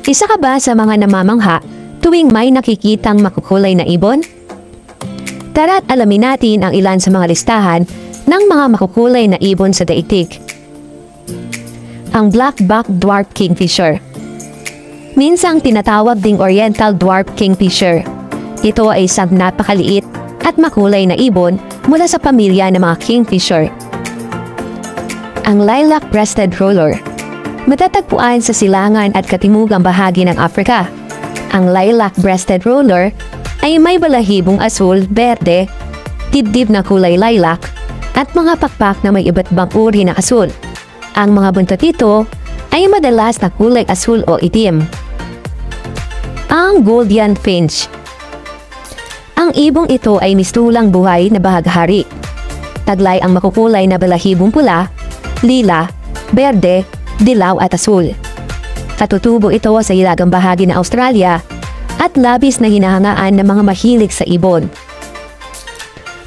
Isa ka ba sa mga namamangha tuwing may nakikitang makukulay na ibon? Tara't alamin natin ang ilan sa mga listahan ng mga makukulay na ibon sa daigdig. Ang Black-backed Dwarf Kingfisher. Minsang tinatawag ding Oriental Dwarf Kingfisher. Ito ay isang napakaliit at makulay na ibon mula sa pamilya ng mga kingfisher. Ang Lilac-breasted Roller. Matatagpuan sa silangan at katimugang bahagi ng Africa. Ang Lilac-breasted Roller ay may balahibong asul, berde, dibdib na kulay lilac, at mga pakpak na may iba't ibang uri ng asul. Ang mga buntot nito ay madalas na kulay asul o itim. Ang Gouldian Finch. Ang ibong ito ay mistulang buhay na bahaghari. Taglay ang makukulay na balahibong pula, lila, berde, dilaw at asul. Katutubo ito sa hilagang bahagi ng Australia at labis na hinahangaan ng mga mahilig sa ibon.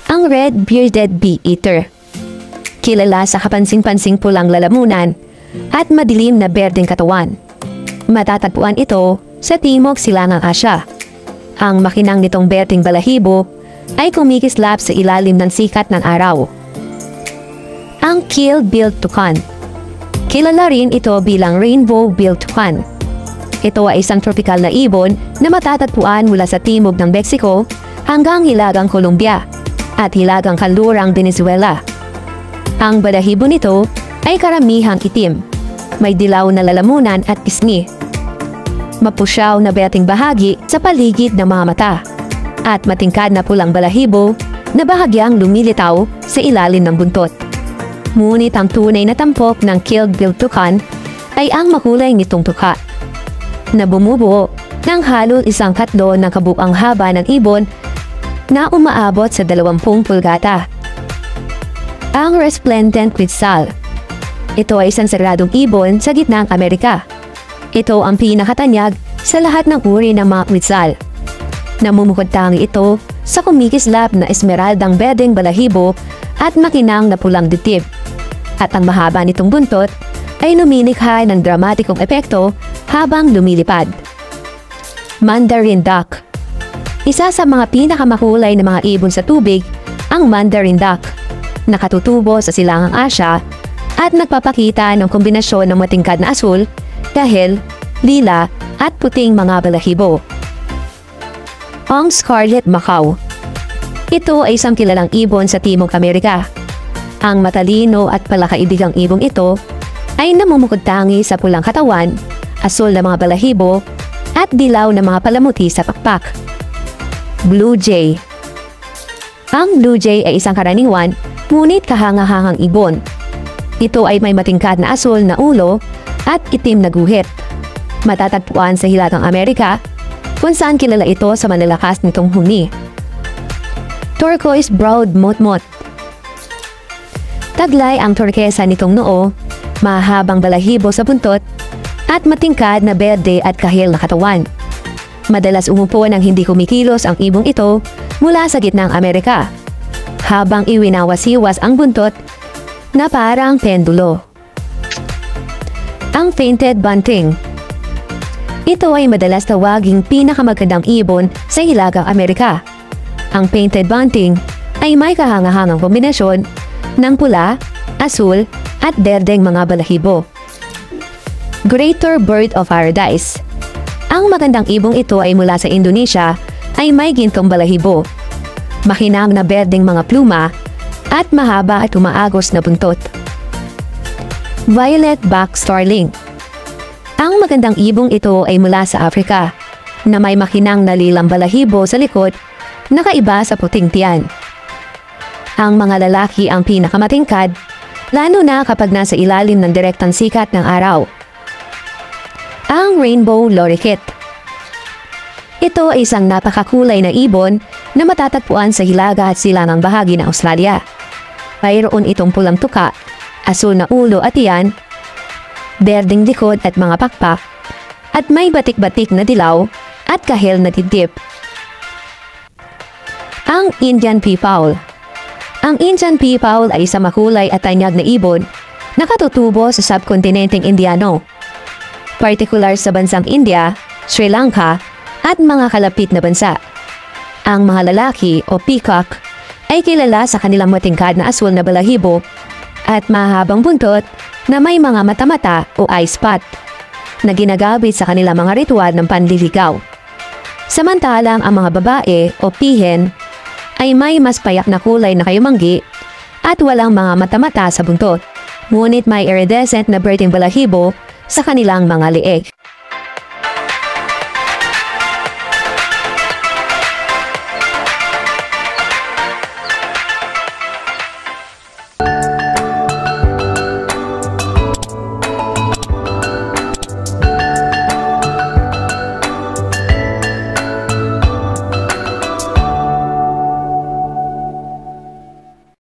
Ang Red-bearded Bee-eater. Kilala sa kapansin-pansing pulang lalamunan at madilim na berdeng katawan. Matatagpuan ito sa Timog Silangang Asya. Ang makinang nitong berdeng balahibo ay kumikislap sa ilalim ng sikat ng araw. Ang Keeled-billed Toucan. Kilala rin ito bilang Rainbow-billed Toucan. Ito ay isang tropikal na ibon na matatagpuan mula sa timog ng Mexico hanggang hilagang Colombia at hilagang kanlurang Venezuela. Ang balahibo nito ay karamihang itim, may dilaw na lalamunan at pisngi. Mapusyaw na berdeng bahagi sa paligid ng mga mata at matingkad na pulang balahibo na bahagyang lumilitaw sa ilalim ng buntot. Ngunit ang tunay na tampok ng Keeled-billed Toucan ay ang makulay nitong tuka na bumubuo ng halos 1/3 ng kabuang haba ng ibon na umaabot sa 20 pulgata. Ang Resplendent Quetzal. Ito ay isang sagradong ibon sa gitnang Amerika. Ito ang pinakatanyag sa lahat ng uri ng mga quetzal. Namumukod-tangi ito sa kumikislap na esmeraldang berdeng balahibo at makinang na pulang dibdib. At ang mahaba nitong buntot ay lumilikha ng dramatikong epekto habang lumilipad. Mandarin Duck. Isa sa mga pinakamakulay na mga ibon sa tubig, ang Mandarin Duck. Nakatutubo sa Silangang Asya at nagpapakita ng kombinasyon ng matingkad na asul, dahil, lila at puting mga balahibo. Ang Scarlet Macaw. Ito ay isang kilalang ibon sa Timog Amerika. Ang matalino at palakaibigang ibong ito ay namumukod-tangi sa pulang katawan, asul na mga balahibo, at dilaw na mga palamuti sa pakpak. Blue Jay. Ang Blue Jay ay isang karaniwan, ngunit kahanga-hangang ibon. Ito ay may matingkad na asul na ulo at itim na guhit. Matatagpuan sa hilagang Amerika, kung saan kilala ito sa malalakas nitong huni. Turquoise-browed Motmot. Taglay ang turkesa nitong noo, mahabang balahibo sa buntot, at matingkad na berde at kahil na katawan. Madalas umupo nang hindi kumikilos ang ibong ito mula sa gitnang Amerika, habang iwinawasiwas ang buntot na parang pendulo. Ang Painted Bunting. Ito ay madalas tawaging pinakamagandang ibon sa hilagang Amerika. Ang Painted Bunting ay may kahangahangang kombinasyon ng pula, asul, at berdeng mga balahibo. Greater Bird of Paradise. Ang magandang ibong ito ay mula sa Indonesia ay may gintong balahibo, makinang na berdeng mga pluma, at mahaba at umaagos na buntot. Violet-backed Starling. Ang magandang ibong ito ay mula sa Africa, na may makinang na lilang balahibo sa likod, nakaiba sa puting tiyan. Ang mga lalaki ang pinakamatingkad, lalo na kapag nasa ilalim ng direktang sikat ng araw. Ang Rainbow Lorikeet. Ito ay isang napakakulay na ibon na matatagpuan sa hilaga at silangang bahagi ng Australia. Mayroon itong pulang tuka, asul na ulo at tiyan, berdeng likod at mga pakpak, at may batik-batik na dilaw at kahel na dibdib. Ang Indian Peafowl. Ang Indian Peafowl ay isang makulay at tanyag na ibon na katutubo sa subkontinenteng Indiano. partikular sa bansang India, Sri Lanka, at mga kalapit na bansa. Ang mga lalaki o peacock ay kilala sa kanilang matingkad na asul na balahibo at mahabang buntot na may mga mata-mata o eye spot na ginagamit sa kanilang mga ritual ng panliligaw. Samantalang ang mga babae o pihen ay may mas payak na kulay na kayumanggi at walang mga mata-mata sa buntot, ngunit may iridescent na berting balahibo sa kanilang mga lieg.